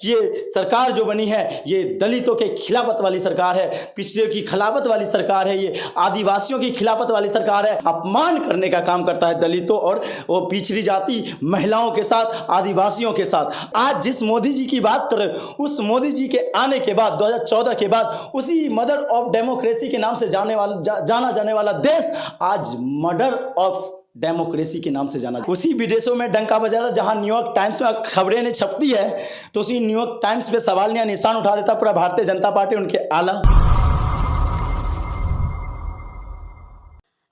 ये सरकार जो बनी है ये दलितों के खिलाफत वाली सरकार है, पिछड़े की खिलाफत वाली सरकार है, ये आदिवासियों की खिलाफत वाली सरकार है। अपमान करने का काम करता है दलितों और वो पिछड़ी जाति महिलाओं के साथ, आदिवासियों के साथ। आज जिस मोदी जी की बात कर रहे उस मोदी जी के आने के बाद 2014 के बाद उसी मदर ऑफ डेमोक्रेसी के नाम से जाना जाने वाला देश आज मर्डर ऑफ डेमोक्रेसी के नाम से जाना। उसी विदेशों में डंका बजा रहा, जहां न्यूयॉर्क टाइम्स में खबरें नहीं छपती है तो उसी न्यूयॉर्क टाइम्स पे सवाल या निशान उठा देता पूरा भारतीय जनता पार्टी, उनके आला।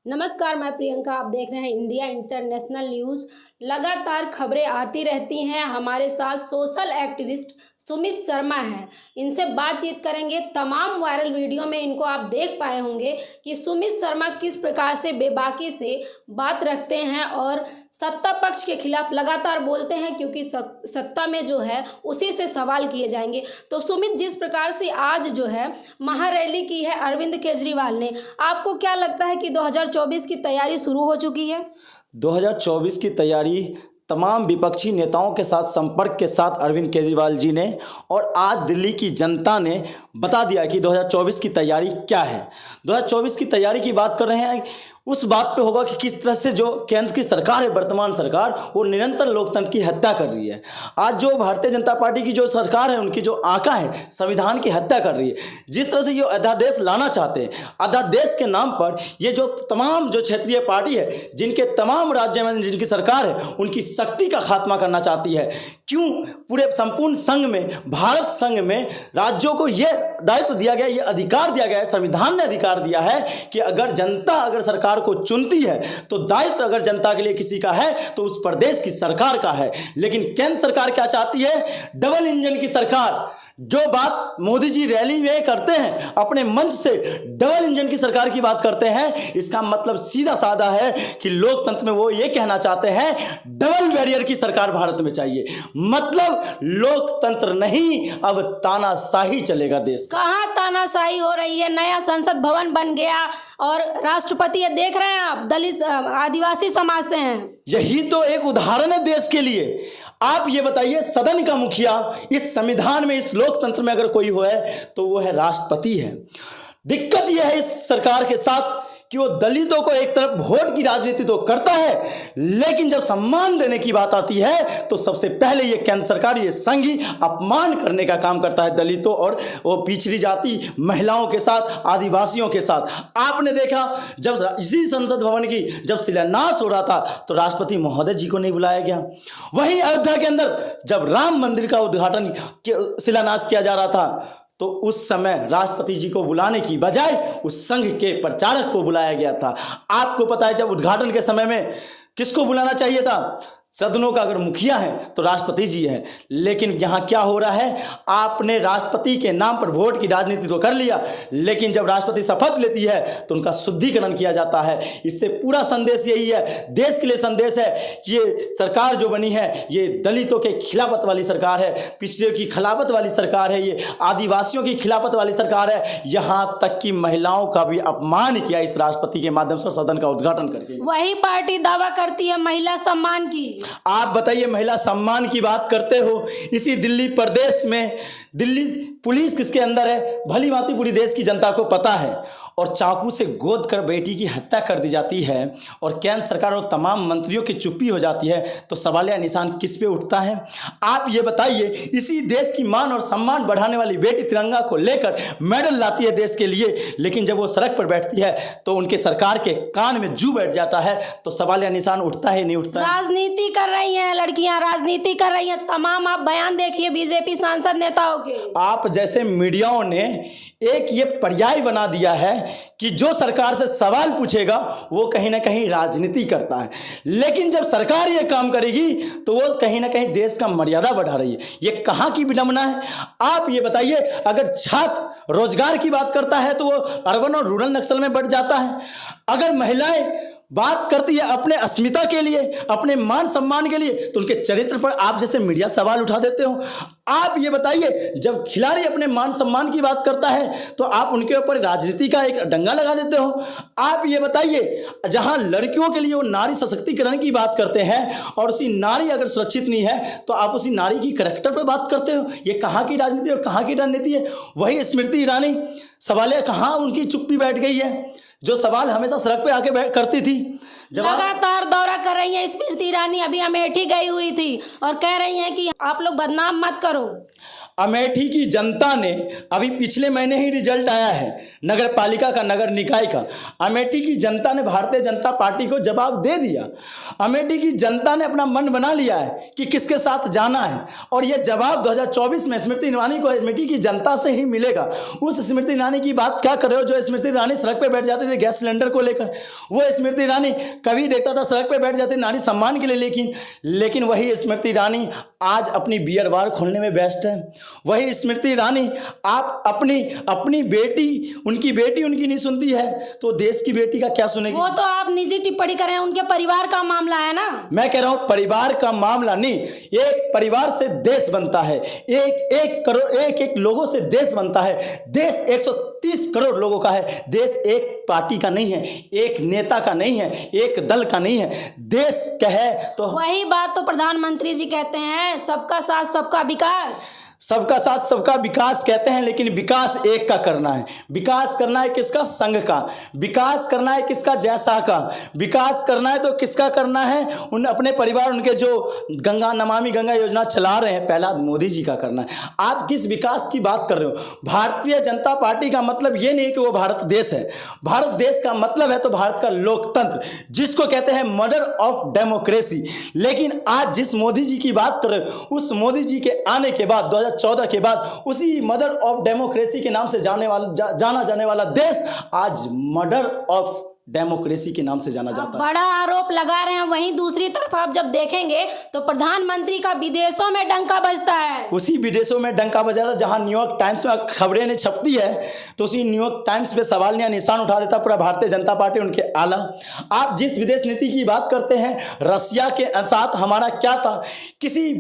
नमस्कार, मैं प्रियंका, आप देख रहे हैं इंडिया इंटरनेशनल न्यूज़। लगातार खबरें आती रहती हैं। हमारे साथ सोशल एक्टिविस्ट सुमित शर्मा हैं, इनसे बातचीत करेंगे। तमाम वायरल वीडियो में इनको आप देख पाए होंगे कि सुमित शर्मा किस प्रकार से बेबाकी से बात रखते हैं और सत्ता पक्ष के खिलाफ लगातार बोलते हैं, क्योंकि सत्ता में जो है उसी से सवाल किए जाएंगे। तो सुमित, जिस प्रकार से आज जो है महारैली की है अरविंद केजरीवाल ने, आपको क्या लगता है कि 2024 की तैयारी शुरू हो चुकी है? 2024 की तैयारी तमाम विपक्षी नेताओं के साथ संपर्क के साथ अरविंद केजरीवाल जी ने और आज दिल्ली की जनता ने बता दिया कि 2024 की तैयारी क्या है। 2024 की तैयारी की बात कर रहे हैं, उस बात पे होगा कि किस तरह से जो केंद्र की सरकार है, वर्तमान सरकार, वो निरंतर लोकतंत्र की हत्या कर रही है। आज जो भारतीय जनता पार्टी की जो सरकार है, उनकी जो आका है, संविधान की हत्या कर रही है। जिस तरह से ये अध्यादेश लाना चाहते हैं, अध्यादेश के नाम पर ये जो तमाम जो क्षेत्रीय पार्टी है, जिनके तमाम राज्य में जिनकी सरकार है, उनकी शक्ति का खात्मा करना चाहती है। क्यों? पूरे संपूर्ण संघ में, भारत संघ में राज्यों को यह दायित्व दिया गया, यह अधिकार दिया गया है, संविधान ने अधिकार दिया है कि अगर जनता अगर सरकार को चुनती है तो दायित्व अगर जनता के लिए किसी का है तो उस प्रदेश की सरकार का है। लेकिन केंद्र सरकार क्या चाहती है? डबल इंजन की सरकार। जो बात मोदी जी रैली में करते हैं, अपने मंच से डबल इंजन की सरकार की बात करते हैं, इसका मतलब सीधा साधा है कि लोकतंत्र में वो ये कहना चाहते हैं डबल बैरियर की सरकार भारत में चाहिए। मतलब लोकतंत्र नहीं, अब तानाशाही चलेगा देश। कहाँ तानाशाही हो रही है? नया संसद भवन बन गया और राष्ट्रपति, ये देख रहे हैं आप, दलित आदिवासी समाज से हैं। यही तो एक उदाहरण है देश के लिए। आप ये बताइए, सदन का मुखिया इस संविधान में, इस लोकतंत्र में अगर कोई हो है तो वो है राष्ट्रपति है। दिक्कत यह है इस सरकार के साथ कि वो दलितों को एक तरफ वोट की राजनीति तो करता है, लेकिन जब सम्मान देने की बात आती है तो सबसे पहले ये केंद्र सरकार, ये संघ ही अपमान करने का काम करता है दलितों और वो पिछड़ी जाति महिलाओं के साथ, आदिवासियों के साथ। आपने देखा जब इसी संसद भवन की जब शिलान्यास हो रहा था तो राष्ट्रपति महोदय जी को नहीं बुलाया गया। वहीं अयोध्या के अंदर जब राम मंदिर का उद्घाटन शिलान्यास किया जा रहा था तो उस समय राष्ट्रपति जी को बुलाने की बजाय उस संघ के प्रचारक को बुलाया गया था। आपको पता है जब उद्घाटन के समय में किसको बुलाना चाहिए था? सदनों का अगर मुखिया है तो राष्ट्रपति जी है। लेकिन यहाँ क्या हो रहा है? आपने राष्ट्रपति के नाम पर वोट की राजनीति तो कर लिया, लेकिन जब राष्ट्रपति शपथ लेती है तो उनका शुद्धिकरण किया जाता है। इससे पूरा संदेश यही है, देश के लिए संदेश है कि ये सरकार जो बनी है ये दलितों के खिलाफत वाली सरकार है, पिछड़े की खिलाफत वाली सरकार है, ये आदिवासियों की खिलाफत वाली सरकार है। यहाँ तक कि महिलाओं का भी अपमान किया इस राष्ट्रपति के माध्यम से सदन का उद्घाटन करके। वही पार्टी दावा करती है महिला सम्मान की। आप बताइए, महिला सम्मान की बात करते हो, इसी दिल्ली प्रदेश में दिल्ली पुलिस किसके अंदर है? भली भांति पूरी देश की जनता को पता है। और चाकू से गोद कर बेटी की हत्या कर दी जाती है और केंद्र सरकार और तमाम मंत्रियों की चुप्पी हो जाती है, तो सवाल या निशान किस पे उठता है? आप ये बताइए, इसी देश की मान और सम्मान बढ़ाने वाली बेटी तिरंगा को लेकर मेडल लाती है देश के लिए, लेकिन जब वो सड़क पर बैठती है तो उनके सरकार के कान में जू बैठ जाता है, तो सवाल या निशान उठता है नहीं उठता है? राजनीति कर रही हैं लड़कियां, राजनीति कर रही हैं तमाम। आप बयान देखिए बीजेपी सांसद नेताओं के। आप जैसे मीडियाओं ने एक ये पर्याय बना दिया है कि जो सरकार से सवाल पूछेगा वो कहीं ना कहीं राजनीति करता है, लेकिन जब सरकार ये काम करेगी तो वो कहीं ना कहीं देश का मर्यादा बढ़ा रही है। ये कहाँ की विडंबना है? आप ये बताइए, अगर छात्र रोजगार की बात करता है तो वो अर्बन और रूरल नक्सल में बढ़ जाता है। अगर महिलाएं बात करती है अपने अस्मिता के लिए, अपने मान सम्मान के लिए, तो उनके चरित्र पर आप जैसे मीडिया सवाल उठा देते हो। आप ये बताइए, जब खिलाड़ी अपने मान सम्मान की बात करता है तो आप उनके ऊपर राजनीति का एक डंगा लगा देते हो। आप ये बताइए, जहां लड़कियों के लिए वो नारी सशक्तिकरण की बात करते हैं और उसी नारी अगर सुरक्षित नहीं है तो आप उसी नारी की करैक्टर पर बात करते हो। ये कहाँ की राजनीति और कहाँ की रणनीति है? वही स्मृति ईरानी, सवाल है कहाँ उनकी चुप्पी बैठ गई है, जो सवाल हमेशा सड़क पे आके करती थी। लगातार दौरा कर रही है स्मृति ईरानी, अभी अमेठी गई हुई थी और कह रही हैं कि आप लोग बदनाम मत करो। अमेठी की जनता ने, अभी पिछले महीने ही रिजल्ट आया है नगर पालिका का, नगर निकाय का, अमेठी की जनता ने भारतीय जनता पार्टी को जवाब दे दिया। अमेठी की जनता ने अपना मन बना लिया है कि किसके साथ जाना है और यह जवाब 2024 में स्मृति ईरानी को अमेठी की जनता से ही मिलेगा। उस स्मृति ईरानी की बात क्या कर रहे हो जो स्मृति ईरानी सड़क पर बैठ जाती थी गैस सिलेंडर को लेकर? वो स्मृति ईरानी कभी देखता था सड़क पर बैठ जाती नारी सम्मान के लिए, लेकिन वही स्मृति ईरानी आज अपनी बियर बार खोलने में व्यस्त है। वही स्मृति ईरानी आप अपनी बेटी उनकी नहीं सुनती है तो देश की बेटी का क्या सुनेगी? वो तो आप निजी टिप्पणी कर रहे हैं, उनके परिवार का मामला है ना। मैं कह रहा हूं परिवार का मामला नहीं, एक परिवार से देश बनता है, एक करोड़ एक लोगों से देश बनता है। देश 130 करोड़ लोगों का है। देश एक पार्टी का नहीं है, एक नेता का नहीं है, एक दल का नहीं है। देश कहे तो वही बात तो प्रधानमंत्री जी कहते हैं, सबका साथ सबका विकास। सबका साथ सबका विकास कहते हैं, लेकिन विकास एक का करना है। विकास करना है किसका? संघ का। विकास करना है किसका? जैसा का। विकास करना है तो किसका करना है? उन अपने परिवार, उनके जो नमामि गंगा योजना चला रहे हैं, पहला मोदी जी का करना है। आप किस विकास की बात कर रहे हो? भारतीय जनता पार्टी का मतलब ये नहीं कि वो भारत देश है। भारत देश का मतलब है तो भारत का लोकतंत्र, जिसको कहते हैं मदर ऑफ डेमोक्रेसी। लेकिन आज जिस मोदी जी की बात कर रहे हो, उस मोदी जी के आने के बाद 2014 के बाद उसी मदर ऑफ डेमोक्रेसी के नाम से जाना जाने वाला देश आज मर्डर ऑफ डेमोक्रेसी के नाम से जाना जाता है। बड़ा आरोप लगा रहे हैं। वहीं दूसरी तरफ आप जब देखेंगे तो प्रधानमंत्री का विदेशों में डंका बजता है। उसी विदेशों में डंका बजा रहा, जहां न्यूयॉर्क टाइम्स में खबरें ने छपती है तो उसी न्यूयॉर्क टाइम्स पे सवाल या निशान उठा देता पूरा भारतीय जनता पार्टी, उनके आला। आप जिस विदेश नीति की बात करते हैं, रसिया के साथ हमारा क्या था? किसी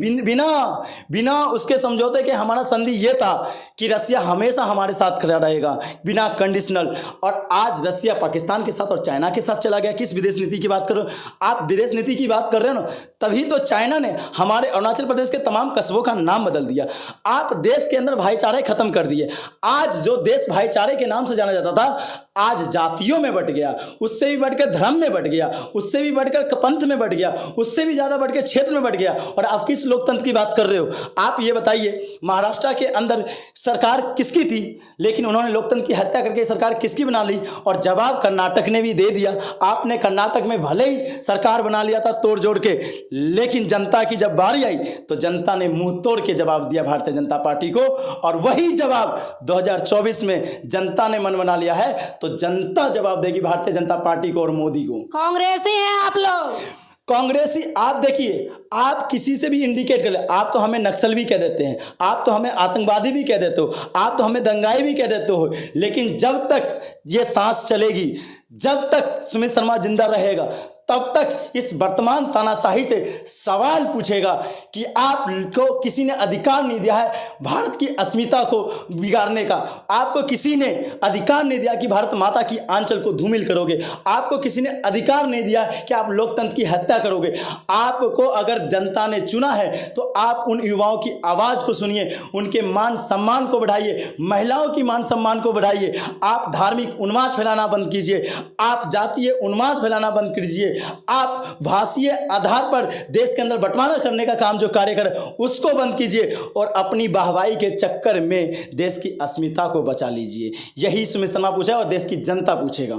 बिना उसके समझौते के हमारा संधि ये था कि रसिया हमेशा हमारे साथ खड़ा रहेगा बिना कंडीशनल। और आज रसिया पाकिस्तान के साथ और चाइना के साथ चला गया। किस विदेश नीति की बात कर रहे हो आप? विदेश नीति की बात कर रहे हो ना, तभी तो चाइना ने हमारे अरुणाचल प्रदेश के तमाम कस्बों का नाम बदल दिया। आप देश के अंदर भाईचारे खत्म कर दिए। आज जो देश भाईचारे के नाम से जाना जाता था, आज जातियों में बट गया, उससे भी बढ़कर धर्म में बट गया, उससे भी बढ़कर पंथ में बट गया, उससे भी ज्यादा बढ़कर क्षेत्र में बट गया। और आप किस लोकतंत्र की बात कर रहे हो? आप ये बताइए, महाराष्ट्र के अंदर सरकार किसकी थी, लेकिन उन्होंने लोकतंत्र की हत्या करके सरकार किसकी बना ली? और जवाब कर्नाटक ने भी दे दिया। आपने कर्नाटक में भले ही सरकार बना लिया था तोड़ जोड़ के, लेकिन जनता की जब बारी आई तो जनता ने मुंह तोड़ के जवाब दिया भारतीय जनता पार्टी को। और वही जवाब 2024 में जनता ने मन बना लिया है तो जनता जवाब देगी भारतीय जनता पार्टी को और मोदी को। कांग्रेसी हैं आप लोग। कांग्रेसी, आप देखिए, आप किसी से भी इंडिकेट कर ले, आप तो हमें नक्सल भी कह देते हैं, आप तो हमें आतंकवादी भी कह देते हो, आप तो हमें दंगाई भी कह देते हो, लेकिन जब तक ये सांस चलेगी, जब तक सुमित शर्मा जिंदा रहेगा, तब तक इस वर्तमान तानाशाही से सवाल पूछेगा कि आपको किसी ने अधिकार नहीं दिया है भारत की अस्मिता को बिगाड़ने का। आपको किसी ने अधिकार नहीं दिया कि भारत माता की आंचल को धूमिल करोगे। आपको किसी ने अधिकार नहीं दिया कि आप लोकतंत्र की हत्या करोगे। आपको अगर जनता ने चुना है तो आप उन युवाओं की आवाज़ को सुनिए, उनके मान सम्मान को बढ़ाइए, महिलाओं की मान सम्मान को बढ़ाइए। आप धार्मिक उन्माद फैलाना बंद कीजिए, आप जातीय उन्माद फैलाना बंद कीजिए, आप भाषीय आधार पर देश के अंदर बंटवारा करने का काम जो कार्य करे उसको बंद कीजिए और अपनी वाहवाही के चक्कर में देश की अस्मिता को बचा लीजिए। यही सुमित शर्मा पूछेगा और देश की जनता पूछेगा।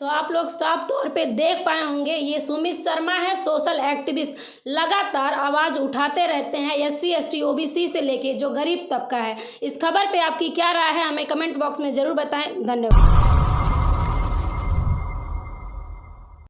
तो आप लोग साफ तौर पे देख पाए होंगे, ये सुमित शर्मा है, सोशल एक्टिविस्ट, लगातार आवाज़ उठाते रहते हैं SC ST OBC से लेके जो गरीब तबका है। इस खबर पे आपकी क्या राय है हमें कमेंट बॉक्स में ज़रूर बताएं। धन्यवाद।